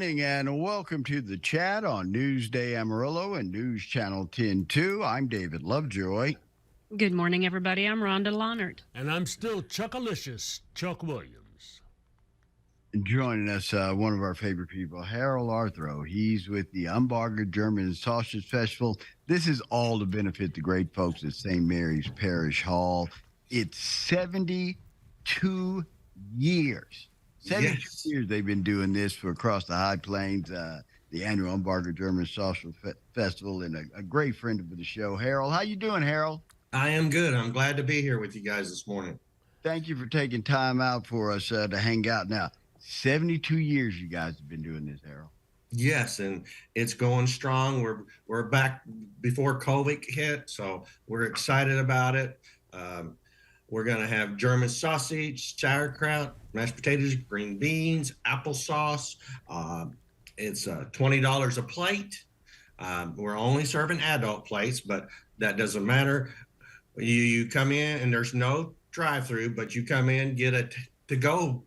Morning and welcome to the chat on Newsday Amarillo and News Channel 10-2. I'm David Lovejoy. Good morning, everybody. I'm Rhonda Lohnert. And I'm still Chuckalicious Chuck Williams. And joining us, one of our favorite people, Harold Arthro. He's with the Umbarger German Sausage Festival. This is all to benefit the great folks at St. Mary's Parish Hall. It's 72 years. 72 years they've been doing this for across the High Plains, the annual Umbarger German Sausage Festival, and a great friend of the show, Harold. How you doing, Harold? I am good. I'm glad to be here with you guys this morning. Thank you for taking time out for us to hang out. Now, 72 years you guys have been doing this, Harold. Yes, and it's going strong. We're back before COVID hit, so we're excited about it. We're going to have German sausage, sauerkraut, mashed potatoes, green beans, applesauce. It's $20 a plate. We're only serving adult plates, but that doesn't matter. You come in and there's no drive-through, but you come in, get a to-go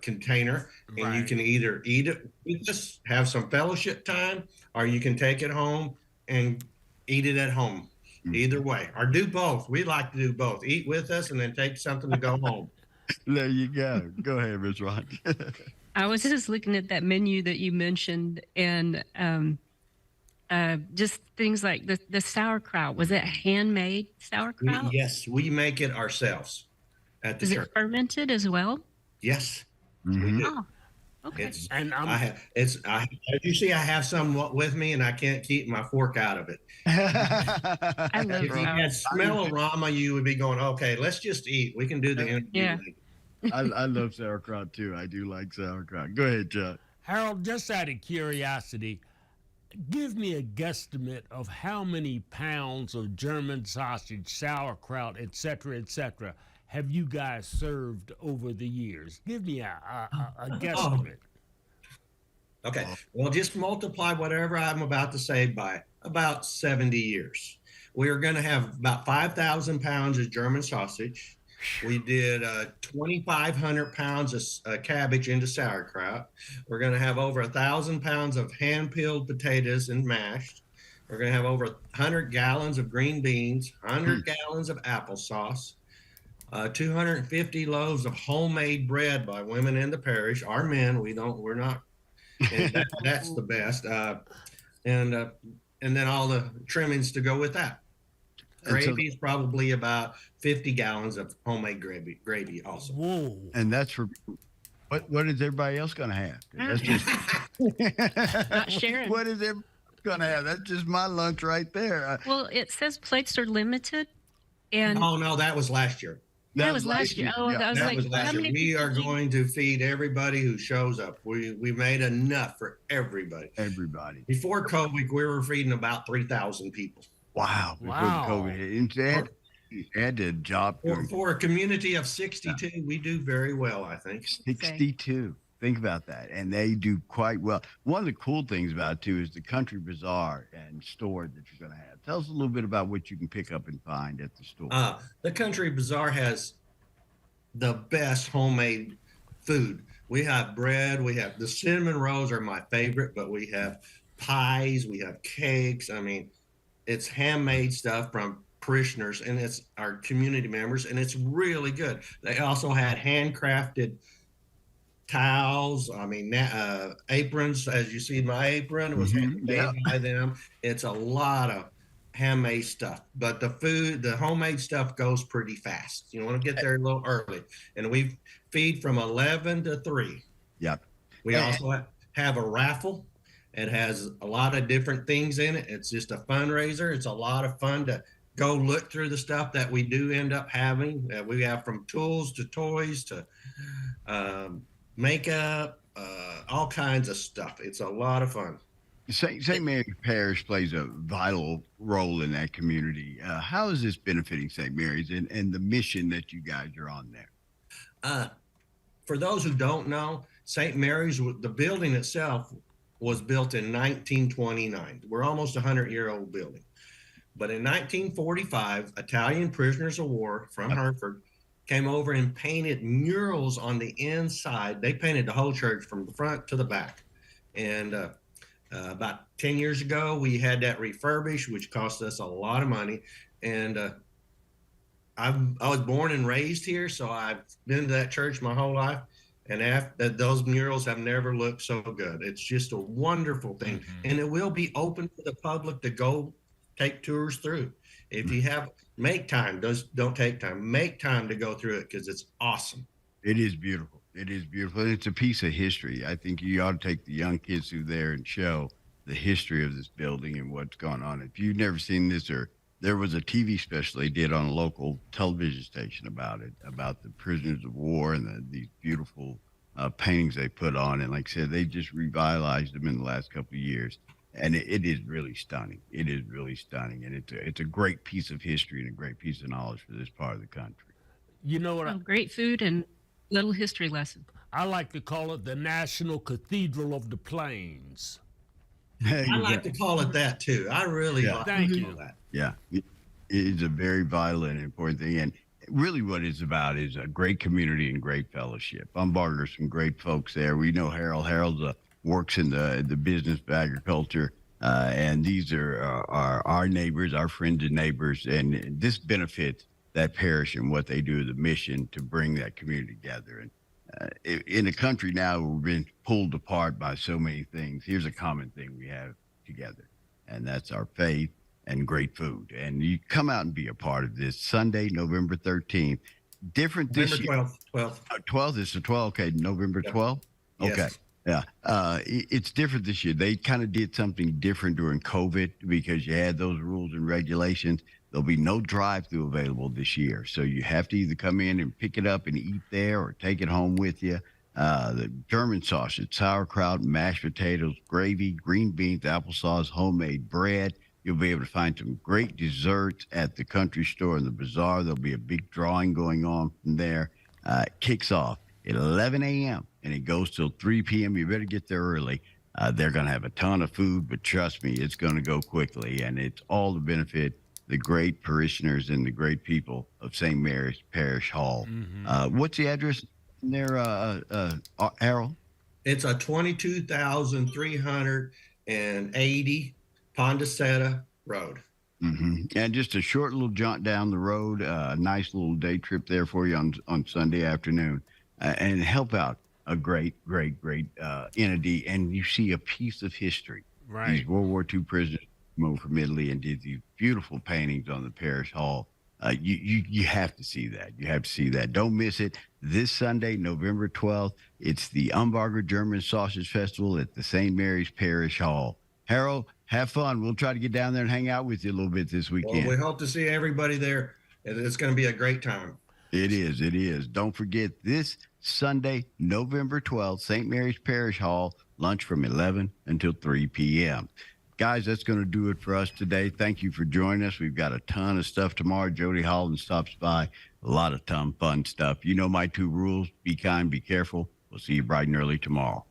container, and you can either eat it with us, have some fellowship time, or you can take it home and eat it at home. Either way, or do both. We like to do both. Eat with us and then take something to go home. There you go. Go ahead, Ms. Ron. I was just looking at that menu that you mentioned, and just things like the sauerkraut. Was it handmade sauerkraut? Yes, we make it ourselves at the Is church. it fermented as well? Yes. Mm-hmm. Oh, okay. As you see, I have some with me, and I can't keep my fork out of it. I love If you had smell-o-rama, you would be going, okay, let's just eat. We can do the interview. Yeah. I love sauerkraut too. I do like sauerkraut. Go ahead, Chuck. Harold, just out of curiosity, give me a guesstimate of how many pounds of German sausage, sauerkraut, etc., have you guys served over the years? Give me a guesstimate. Okay. Well, just multiply whatever I'm about to say by about 70 years. We are going to have about 5,000 pounds of German sausage. We did 2,500 pounds of cabbage into sauerkraut. We're going to have over 1,000 pounds of hand-peeled potatoes and mashed. We're going to have over 100 gallons of green beans, 100 gallons of applesauce, 250 loaves of homemade bread by women in the parish. Our men, we're not. And that's the best. And then all the trimmings to go with that. Gravy is probably about 50 gallons of homemade gravy also. Whoa. And that's for what is everybody else going to have? That's just Not sharing. What is everybody going to have? That's just my lunch right there. Well, it says plates are limited, and Oh no, that was last year. that was last year. Oh, that was That like was last how year. many We people are do you- going to feed everybody who shows up. We made enough for everybody. Everybody. Before COVID, we were feeding about 3,000 people. Wow. Before Wow. COVID hit. And they had to job For a community of 62, we do very well, I think. 62. Think about that. And they do quite well. One of the cool things about it, too, is the country bazaar and store that you're going to have. Tell us a little bit about what you can pick up and find at the store. The Country Bazaar has the best homemade food. We have bread. We have the cinnamon rolls are my favorite, but we have pies. We have cakes. I mean, it's handmade stuff from parishioners, and it's our community members, and it's really good. They also had handcrafted towels. I mean, aprons. As you see, my apron was handmade by them. It's a lot of handmade stuff, but the homemade stuff goes pretty fast. You want to get there a little early, and we feed from 11 to 3. Yep. We also have a raffle. It has a lot of different things in it. It's just a fundraiser. It's a lot of fun to go look through the stuff that we do end up having. We have from tools to toys to makeup, all kinds of stuff. It's a lot of fun. St. Mary's Parish plays a vital role in that community. How is this benefiting St. Mary's and the mission that you guys are on there? For those who don't know, St. Mary's, the building itself was built in 1929. We're almost a 100-year-old building. But in 1945, Italian prisoners of war from Hereford came over and painted murals on the inside. They painted the whole church from the front to the back. And about 10 years ago, we had that refurbished, which cost us a lot of money. And I was born and raised here, so I've been to that church my whole life. And after those murals have never looked so good. It's just a wonderful thing, and it will be open to the public to go take tours through. If you have make time, don't take time, make time to go through it because it's awesome. It is beautiful. It is beautiful. And it's a piece of history. I think you ought to take the young kids through there and show the history of this building and what's going on. If you've never seen this, or there was a TV special they did on a local television station about it, about the prisoners of war and these beautiful paintings they put on. And like I said, they just revitalized them in the last couple of years. And it is really stunning. It is really stunning. And it's a great piece of history and a great piece of knowledge for this part of the country. You know what? Oh, great food and little history lesson. I like to call it the National Cathedral of the Plains. I like to call it that too. I really like Thank to you. call that. Yeah, it is a very vital and important thing. And really what it's about is a great community and great fellowship. Umbarger's some great folks there. We know Harold. Harold works in the business of agriculture. And these are our neighbors, our friends and neighbors. And this benefits that parish and what they do, the mission to bring that community together. And in a country now, we've been pulled apart by so many things. Here's a common thing we have together, and that's our faith and great food. And you come out and be a part of this Sunday, November 13th. Different this November year. 12th. 12th is the 12th. Okay, November 12th. Yes. Okay. Yeah. It's different this year. They kind of did something different during COVID because you had those rules and regulations. There'll be no drive-through available this year. So you have to either come in and pick it up and eat there or take it home with you. The German sausage, sauerkraut, mashed potatoes, gravy, green beans, applesauce, homemade bread. You'll be able to find some great desserts at the country store and the bazaar. There'll be a big drawing going on from there. It kicks off at 11 a.m. and it goes till 3 p.m. You better get there early. They're going to have a ton of food, but trust me, it's going to go quickly, and it's all to benefit the great parishioners and the great people of St. Mary's Parish Hall. What's the address there, Harold? It's a 22,380 Pondicetta Road. And just a short little jaunt down the road, a nice little day trip there for you on Sunday afternoon, and help out a great entity. And you see a piece of history. Right. These World War II prisoners moved from Italy and did these beautiful paintings on the parish hall. You have to see that. You have to see that. Don't miss it. This Sunday, November 12th, it's the Umbarger German Sausage Festival at the St. Mary's Parish Hall. Harold, have fun. We'll try to get down there and hang out with you a little bit this weekend. Well, we hope to see everybody there. It's going to be a great time. It is. It is. Don't forget this Sunday, November 12th, St. Mary's Parish Hall, lunch from 11 until 3 p.m. Guys, that's going to do it for us today. Thank you for joining us. We've got a ton of stuff tomorrow. Jody Holland stops by. A lot of fun stuff. You know my two rules. Be kind, be careful. We'll see you bright and early tomorrow.